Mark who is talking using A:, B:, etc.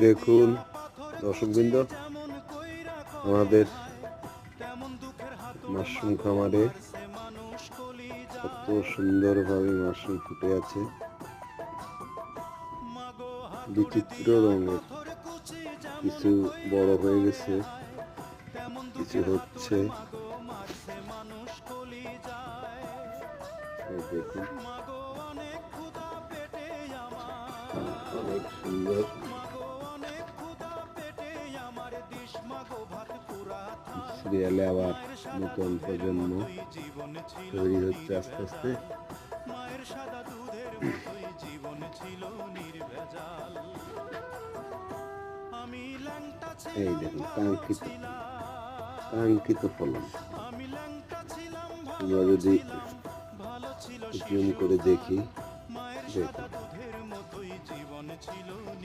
A: দেখুন দর্শকবৃন্দ, আমাদের মাশরুম খামারে কত সুন্দরভাবে মাশরুম ফুটে আছে, বিচিত্র রঙের। কিছু বড় হয়ে গেছে, কিছু হচ্ছে। দেখুন অনেক সুন্দর। সিরিয়ালে আবার নতুন প্রজন্ম তৈরি হচ্ছে আস্তে আস্তে। এই দেখুন কাঙ্ক্ষিত ফলন। আমরা যদি জুম করে দেখি, দেখুন